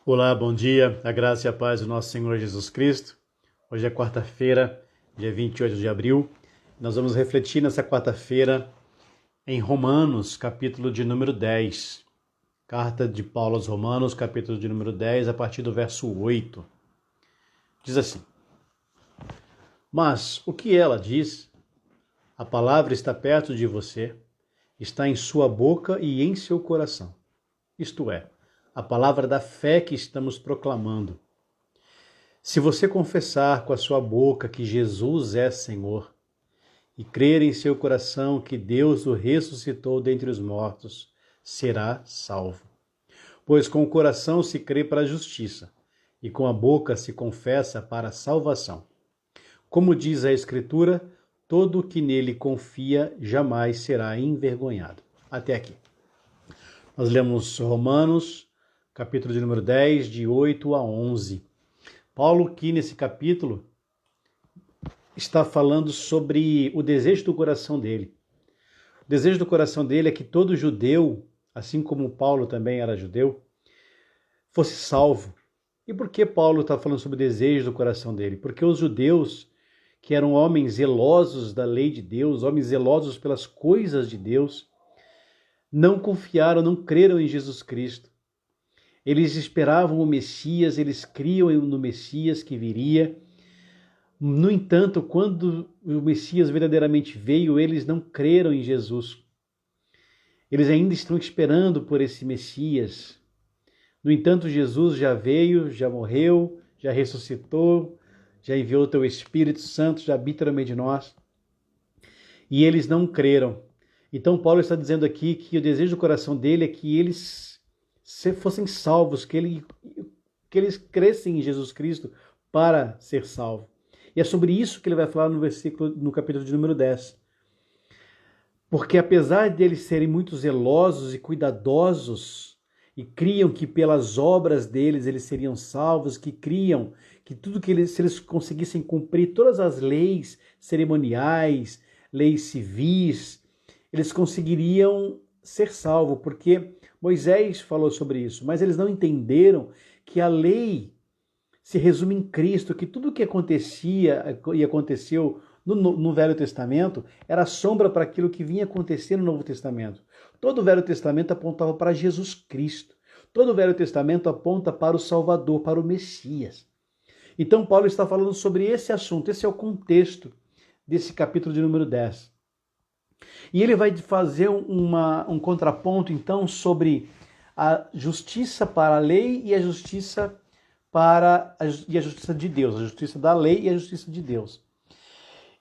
Olá, bom dia, a graça e a paz do nosso Senhor Jesus Cristo. Hoje é quarta-feira, dia 28 de abril. Nós vamos refletir nessa quarta-feira em Romanos, capítulo de número 10. Carta de Paulo aos Romanos, capítulo de número 10, a partir do verso 8. Diz assim: Mas o que ela diz? A palavra está perto de você, está em sua boca e em seu coração. Isto é, a palavra da fé que estamos proclamando. Se você confessar com a sua boca que Jesus é Senhor e crer em seu coração que Deus o ressuscitou dentre os mortos, será salvo. Pois com o coração se crê para a justiça e com a boca se confessa para a salvação. Como diz a Escritura, todo o que nele confia jamais será envergonhado. Até aqui. Nós lemos Romanos, capítulo de número 10, de 8 a 11. Paulo, aqui nesse capítulo, está falando sobre o desejo do coração dele. O desejo do coração dele é que todo judeu, assim como Paulo também era judeu, fosse salvo. E por que Paulo está falando sobre o desejo do coração dele? Porque os judeus, que eram homens zelosos da lei de Deus, homens zelosos pelas coisas de Deus, não confiaram, não creram em Jesus Cristo. Eles esperavam o Messias, eles criam no Messias que viria. No entanto, quando o Messias verdadeiramente veio, eles não creram em Jesus. Eles ainda estão esperando por esse Messias. No entanto, Jesus já veio, já morreu, já ressuscitou, já enviou o teu Espírito Santo, já habita no meio de nós. E eles não creram. Então Paulo está dizendo aqui que o desejo do coração dele é que eles fossem salvos, que eles crescem em Jesus Cristo para ser salvo. E é sobre isso que ele vai falar no capítulo de número 10. Porque apesar de eles serem muito zelosos e cuidadosos, e criam que pelas obras deles eles seriam salvos, que criam que tudo que se eles conseguissem cumprir todas as leis cerimoniais, leis civis, eles conseguiriam ser salvos, porque Moisés falou sobre isso, mas eles não entenderam que a lei se resume em Cristo, que tudo o que acontecia e aconteceu no Velho Testamento era sombra para aquilo que vinha acontecer no Novo Testamento. Todo o Velho Testamento apontava para Jesus Cristo. Todo o Velho Testamento aponta para o Salvador, para o Messias. Então Paulo está falando sobre esse assunto, esse é o contexto desse capítulo de número 10. E ele vai fazer um contraponto, então, sobre a justiça para a lei e a justiça de Deus, a justiça da lei e a justiça de Deus.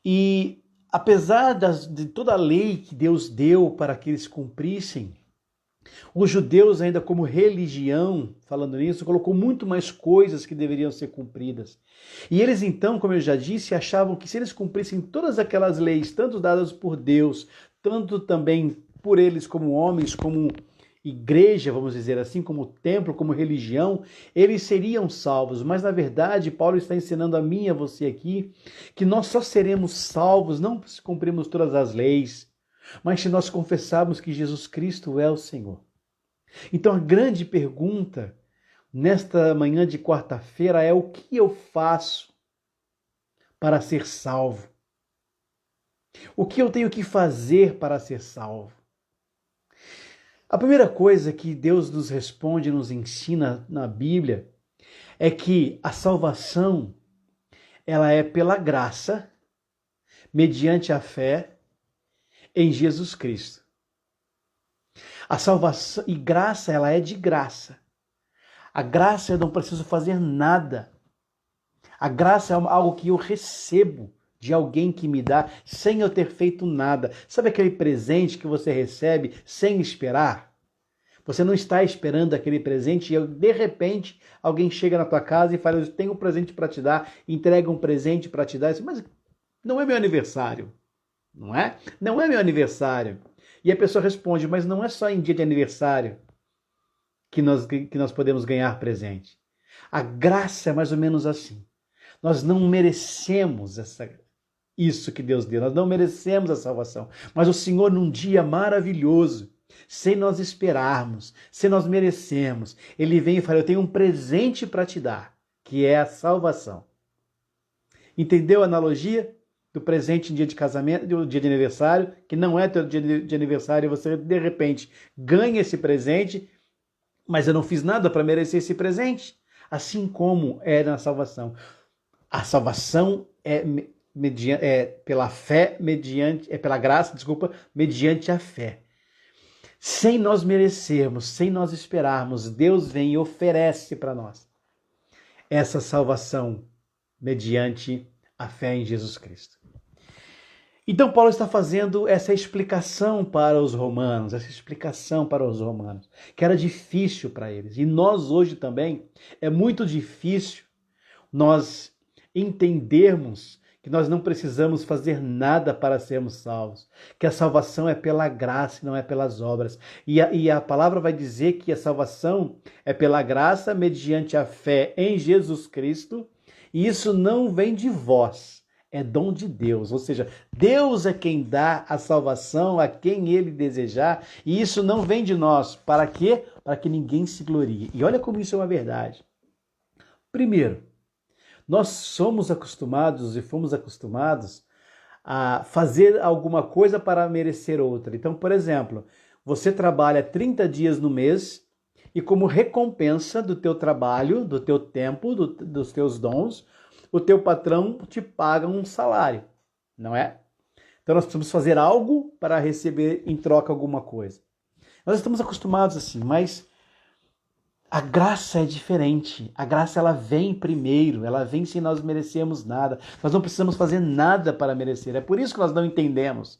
E apesar de toda a lei que Deus deu para que eles cumprissem, os judeus, ainda como religião, falando nisso, colocou muito mais coisas que deveriam ser cumpridas. E eles então, como eu já disse, achavam que se eles cumprissem todas aquelas leis, tanto dadas por Deus, tanto também por eles como homens, como igreja, vamos dizer assim, como templo, como religião, eles seriam salvos. Mas na verdade, Paulo está ensinando a mim e a você aqui que nós só seremos salvos, não se cumprirmos todas as leis, mas se nós confessarmos que Jesus Cristo é o Senhor. Então a grande pergunta nesta manhã de quarta-feira é: o que eu faço para ser salvo? O que eu tenho que fazer para ser salvo? A primeira coisa que Deus nos responde, nos ensina na Bíblia, é que a salvação, ela é pela graça, mediante a fé em Jesus Cristo. A salvação e graça, ela é de graça. A graça eu não preciso fazer nada. A graça é algo que eu recebo de alguém que me dá sem eu ter feito nada. Sabe aquele presente que você recebe sem esperar? Você não está esperando aquele presente e de repente alguém chega na tua casa e fala: eu tenho um presente para te dar, entrega um presente para te dar. Mas não é meu aniversário, não é? Não é meu aniversário. E a pessoa responde: mas não é só em dia de aniversário que nós podemos ganhar presente. A graça é mais ou menos assim. Nós não merecemos isso que Deus deu, nós não merecemos a salvação. Mas o Senhor, num dia maravilhoso, sem nós esperarmos, sem nós merecermos. Ele vem e fala, eu tenho um presente para te dar, que é a salvação. Entendeu a analogia do presente em dia de casamento, do dia de aniversário, que não é teu dia de aniversário, e você de repente ganha esse presente, mas eu não fiz nada para merecer esse presente. Assim como é na salvação. A salvação é pela fé, pela graça, mediante a fé. Sem nós merecermos, sem nós esperarmos, Deus vem e oferece para nós essa salvação mediante a fé em Jesus Cristo. Então Paulo está fazendo essa explicação para os romanos, que era difícil para eles. E nós hoje também, é muito difícil nós entendermos que nós não precisamos fazer nada para sermos salvos, que a salvação é pela graça e não é pelas obras. E a palavra vai dizer que a salvação é pela graça mediante a fé em Jesus Cristo, e isso não vem de vós, é dom de Deus. Ou seja, Deus é quem dá a salvação a quem Ele desejar, e isso não vem de nós. Para quê? Para que ninguém se glorie. E olha como isso é uma verdade. Primeiro, nós somos acostumados e fomos acostumados a fazer alguma coisa para merecer outra. Então, por exemplo, você trabalha 30 dias no mês e como recompensa do teu trabalho, do teu tempo, dos teus dons, o teu patrão te paga um salário, não é? Então nós precisamos fazer algo para receber em troca alguma coisa. Nós estamos acostumados assim, mas a graça é diferente. A graça ela vem primeiro, ela vem sem nós merecermos nada. Nós não precisamos fazer nada para merecer. É por isso que nós não entendemos.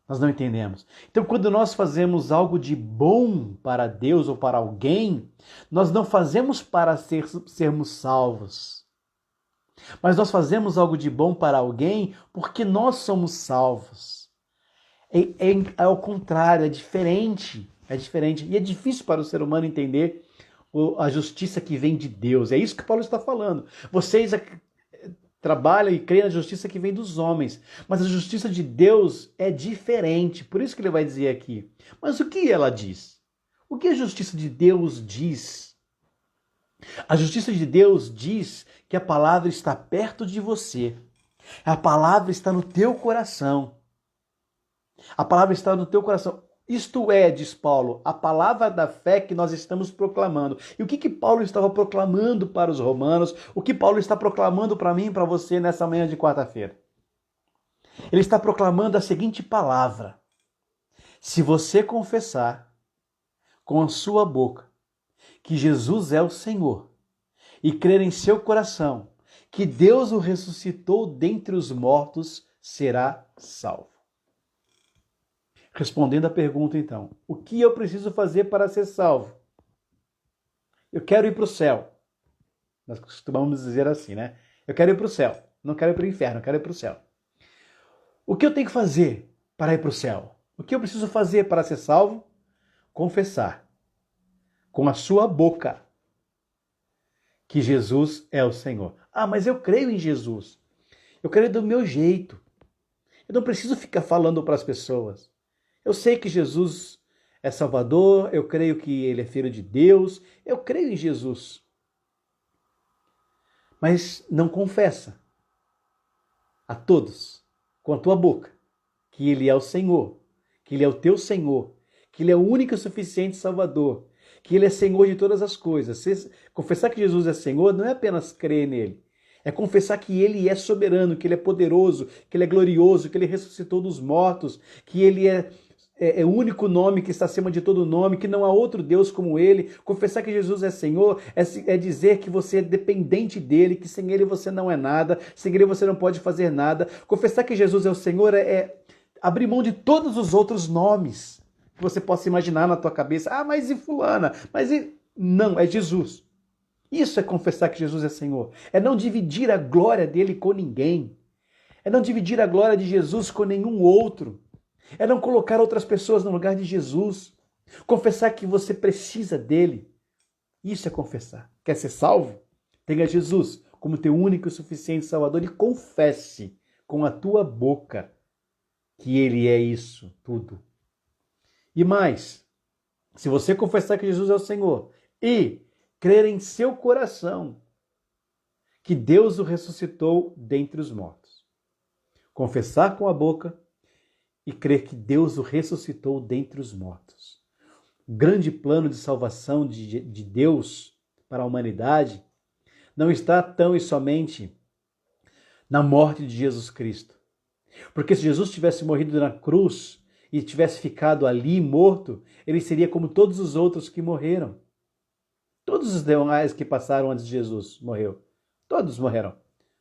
Nós não entendemos. Então, quando nós fazemos algo de bom para Deus ou para alguém, nós não fazemos para sermos salvos. Mas nós fazemos algo de bom para alguém porque nós somos salvos. É ao contrário, é diferente. É diferente. E é difícil para o ser humano entender a justiça que vem de Deus. É isso que Paulo está falando. Vocês trabalham e creem na justiça que vem dos homens. Mas a justiça de Deus é diferente. Por isso que ele vai dizer aqui. Mas o que ela diz? O que a justiça de Deus diz? A justiça de Deus diz que a palavra está perto de você. A palavra está no teu coração. A palavra está no teu coração. Isto é, diz Paulo, a palavra da fé que nós estamos proclamando. E o que Paulo estava proclamando para os romanos? O que Paulo está proclamando para mim e para você nessa manhã de quarta-feira? Ele está proclamando a seguinte palavra: se você confessar com a sua boca que Jesus é o Senhor e crer em seu coração que Deus o ressuscitou dentre os mortos, será salvo. Respondendo à pergunta, então, o que eu preciso fazer para ser salvo? Eu quero ir para o céu. Nós costumamos dizer assim, né? Eu quero ir para o céu. Não quero ir para o inferno, eu quero ir para o céu. O que eu tenho que fazer para ir para o céu? O que eu preciso fazer para ser salvo? Confessar com a sua boca que Jesus é o Senhor. Ah, mas eu creio em Jesus. Eu creio do meu jeito. Eu não preciso ficar falando para as pessoas. Eu sei que Jesus é Salvador, eu creio que Ele é Filho de Deus, eu creio em Jesus. Mas não confessa a todos, com a tua boca, que Ele é o Senhor, que Ele é o teu Senhor, que Ele é o único e suficiente Salvador, que Ele é Senhor de todas as coisas. Confessar que Jesus é Senhor não é apenas crer nele, é confessar que Ele é soberano, que Ele é poderoso, que Ele é glorioso, que Ele ressuscitou dos mortos, que Ele é o único nome que está acima de todo nome, que não há outro Deus como Ele. Confessar que Jesus é Senhor é dizer que você é dependente dEle, que sem Ele você não é nada, sem Ele você não pode fazer nada. Confessar que Jesus é o Senhor é abrir mão de todos os outros nomes que você possa imaginar na tua cabeça. Ah, mas e fulana? Mas e... Não, é Jesus. Isso é confessar que Jesus é Senhor. É não dividir a glória dEle com ninguém. É não dividir a glória de Jesus com nenhum outro. É não colocar outras pessoas no lugar de Jesus. Confessar que você precisa dele. Isso é confessar. Quer ser salvo? Tenha Jesus como teu único e suficiente Salvador e confesse com a tua boca que ele é isso tudo. E mais, se você confessar que Jesus é o Senhor e crer em seu coração que Deus o ressuscitou dentre os mortos. Confessar com a boca e crer que Deus o ressuscitou dentre os mortos. O grande plano de salvação de Deus para a humanidade não está tão e somente na morte de Jesus Cristo. Porque se Jesus tivesse morrido na cruz e tivesse ficado ali morto, ele seria como todos os outros que morreram. Todos os demais que passaram antes de Jesus morreu. Todos morreram.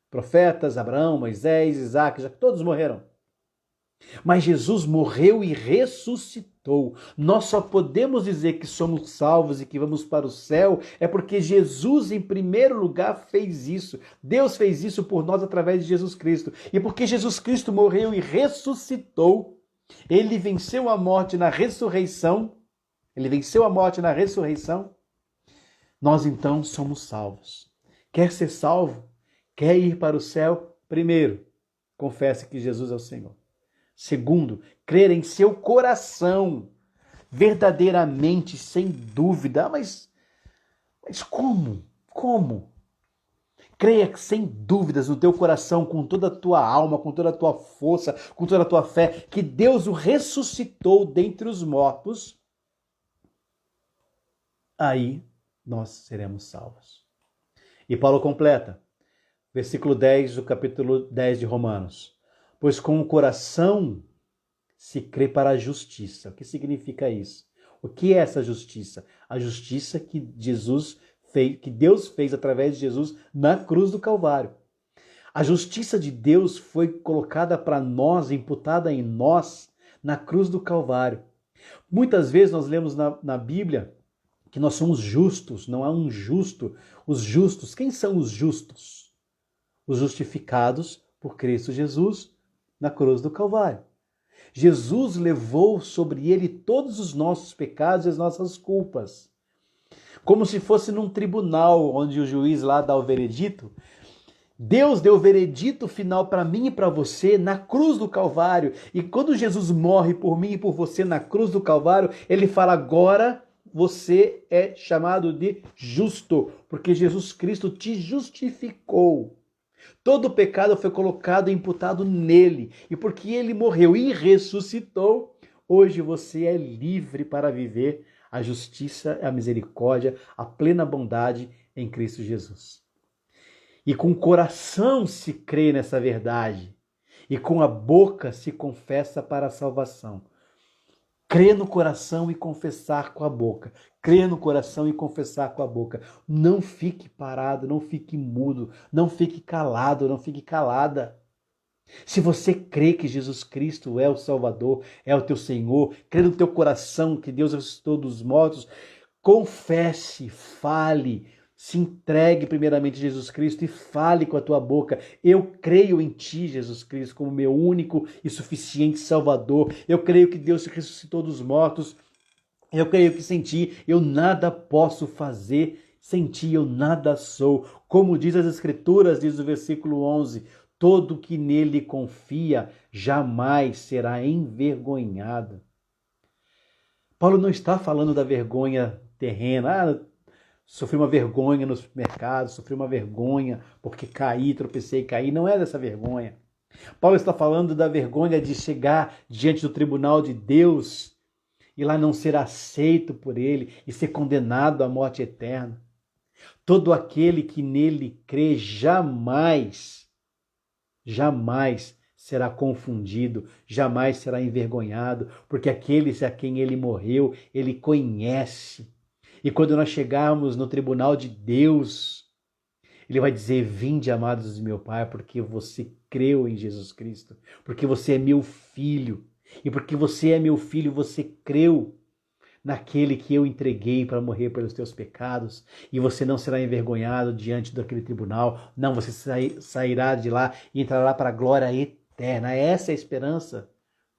Profetas, Abraão, Moisés, Isaac, todos morreram. Mas Jesus morreu e ressuscitou. Nós só podemos dizer que somos salvos e que vamos para o céu é porque Jesus, em primeiro lugar, fez isso. Deus fez isso por nós através de Jesus Cristo. E porque Jesus Cristo morreu e ressuscitou, ele venceu a morte na ressurreição. Ele venceu a morte na ressurreição. Nós então somos salvos. Quer ser salvo? Quer ir para o céu? Primeiro, confesse que Jesus é o Senhor. Segundo, crer em seu coração, verdadeiramente, sem dúvida. Mas como? Como? Creia sem dúvidas no teu coração, com toda a tua alma, com toda a tua força, com toda a tua fé, que Deus o ressuscitou dentre os mortos. Aí nós seremos salvos. E Paulo completa, versículo 10 do capítulo 10 de Romanos. Pois com o coração se crê para a justiça. O que significa isso? O que é essa justiça? A justiça que Jesus fez, que Deus fez através de Jesus na cruz do Calvário. A justiça de Deus foi colocada para nós, imputada em nós, na cruz do Calvário. Muitas vezes nós lemos na Bíblia que nós somos justos, não há um justo. Os justos, quem são os justos? Os justificados por Cristo Jesus na cruz do Calvário. Jesus levou sobre ele todos os nossos pecados e as nossas culpas. Como se fosse num tribunal onde o juiz lá dá o veredito. Deus deu o veredito final para mim e para você na cruz do Calvário. E quando Jesus morre por mim e por você na cruz do Calvário, ele fala: agora você é chamado de justo, porque Jesus Cristo te justificou. Todo o pecado foi colocado e imputado nele. E porque ele morreu e ressuscitou, hoje você é livre para viver a justiça, a misericórdia, a plena bondade em Cristo Jesus. E com o coração se crê nessa verdade. E com a boca se confessa para a salvação. Crer no coração e confessar com a boca. Crer no coração e confessar com a boca. Não fique parado, não fique mudo, não fique calado, não fique calada. Se você crê que Jesus Cristo é o Salvador, é o teu Senhor, crê no teu coração que Deus ressuscitou dos mortos, confesse, fale, se entregue primeiramente a Jesus Cristo e fale com a tua boca: eu creio em ti, Jesus Cristo, como meu único e suficiente Salvador. Eu creio que Deus se ressuscitou dos mortos. Eu creio que sem ti eu nada posso fazer, sem ti eu nada sou. Como diz as Escrituras, diz o versículo 11, todo que nele confia jamais será envergonhado. Paulo não está falando da vergonha terrena. Sofri uma vergonha no supermercado, sofri uma vergonha porque caí, tropecei e caí. Não é dessa vergonha. Paulo está falando da vergonha de chegar diante do tribunal de Deus e lá não ser aceito por ele e ser condenado à morte eterna. Todo aquele que nele crê jamais será confundido, jamais será envergonhado, porque aqueles a quem ele morreu, ele conhece. E quando nós chegarmos no tribunal de Deus, ele vai dizer: vinde, amados de meu Pai, porque você creu em Jesus Cristo, porque você é meu filho. E porque você é meu filho, você creu naquele que eu entreguei para morrer pelos teus pecados. E você não será envergonhado diante daquele tribunal. Não, você sairá de lá e entrará para a glória eterna. Essa é a esperança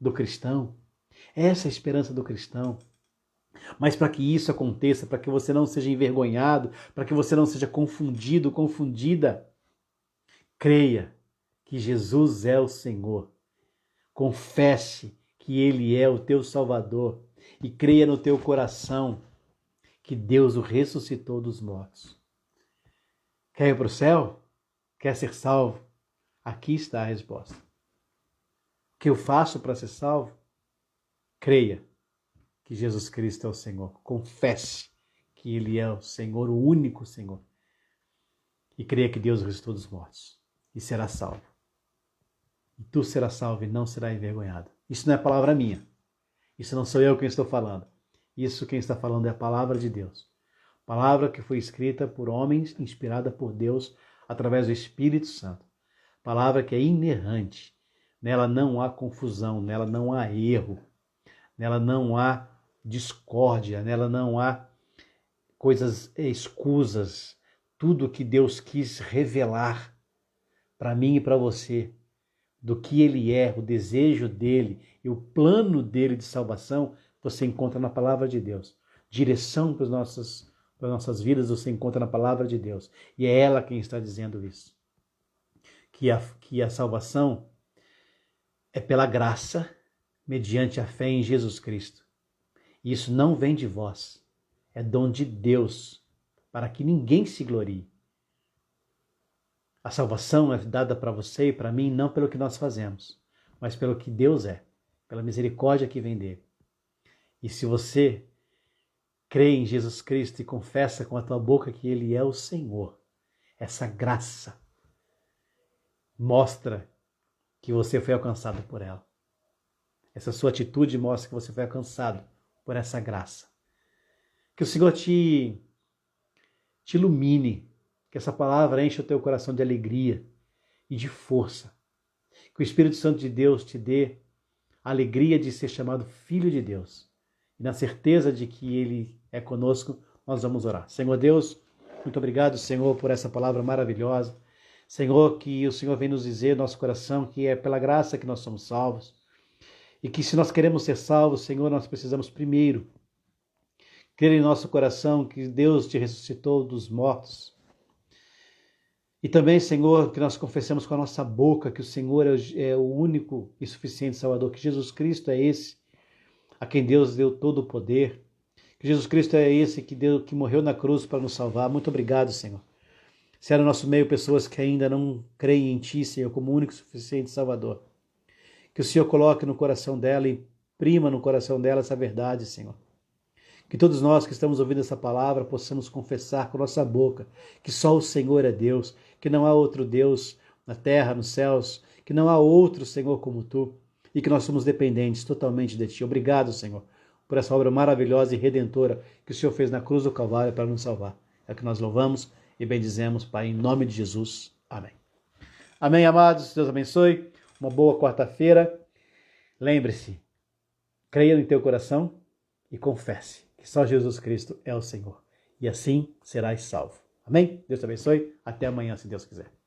do cristão. Essa é a esperança do cristão. Mas para que isso aconteça, para que você não seja envergonhado, para que você não seja confundido, confundida, creia que Jesus é o Senhor. Confesse que Ele é o teu Salvador. e creia no teu coração que Deus o ressuscitou dos mortos. Quer ir para o céu? Quer ser salvo? Aqui está a resposta. O que eu faço para ser salvo? Creia que Jesus Cristo é o Senhor. Confesse que Ele é o Senhor, o único Senhor. E creia que Deus o ressuscitou dos mortos. E será salvo. E tu serás salvo e não serás envergonhado. Isso não é palavra minha. Isso não sou eu quem estou falando. Isso quem está falando é a palavra de Deus. Palavra que foi escrita por homens, inspirada por Deus através do Espírito Santo. Palavra que é inerrante. Nela não há confusão, nela não há erro, nela não há discórdia, nela não há coisas escusas. Tudo que Deus quis revelar para mim e para você, do que Ele é, o desejo dEle e o plano dEle de salvação, você encontra na palavra de Deus. Direção para as nossas vidas você encontra na palavra de Deus. E é ela quem está dizendo isso. Que a salvação é pela graça, mediante a fé em Jesus Cristo. E isso não vem de vós, é dom de Deus, para que ninguém se glorie. A salvação é dada para você e para mim não pelo que nós fazemos, mas pelo que Deus é, pela misericórdia que vem dele. E se você crê em Jesus Cristo e confessa com a tua boca que Ele é o Senhor, essa graça mostra que você foi alcançado por ela. Essa sua atitude mostra que você foi alcançado por essa graça. Que o Senhor te ilumine, que essa palavra enche o teu coração de alegria e de força. Que o Espírito Santo de Deus te dê a alegria de ser chamado Filho de Deus. E na certeza de que Ele é conosco, nós vamos orar. Senhor Deus, muito obrigado, Senhor, por essa palavra maravilhosa. Senhor, que o Senhor vem nos dizer no nosso coração que é pela graça que nós somos salvos. E que se nós queremos ser salvos, Senhor, nós precisamos primeiro crer em nosso coração que Deus te ressuscitou dos mortos. E também, Senhor, que nós confessemos com a nossa boca que o Senhor é o único e suficiente Salvador, que Jesus Cristo é esse a quem Deus deu todo o poder, que Jesus Cristo é esse que morreu na cruz para nos salvar. Muito obrigado, Senhor. Se há no nosso meio pessoas que ainda não creem em Ti, Senhor, como o único e suficiente Salvador, que o Senhor coloque no coração dela, imprima no coração dela essa verdade, Senhor. Que todos nós que estamos ouvindo essa palavra possamos confessar com nossa boca que só o Senhor é Deus, que não há outro Deus na terra, nos céus, que não há outro Senhor como Tu e que nós somos dependentes totalmente de Ti. Obrigado, Senhor, por essa obra maravilhosa e redentora que o Senhor fez na cruz do Calvário para nos salvar. É que nós louvamos e bendizemos, Pai, em nome de Jesus. Amém. Amém, amados. Deus abençoe. Uma boa quarta-feira. Lembre-se, creia no teu coração e confesse que só Jesus Cristo é o Senhor. E assim serás salvo. Amém? Deus te abençoe. Até amanhã, se Deus quiser.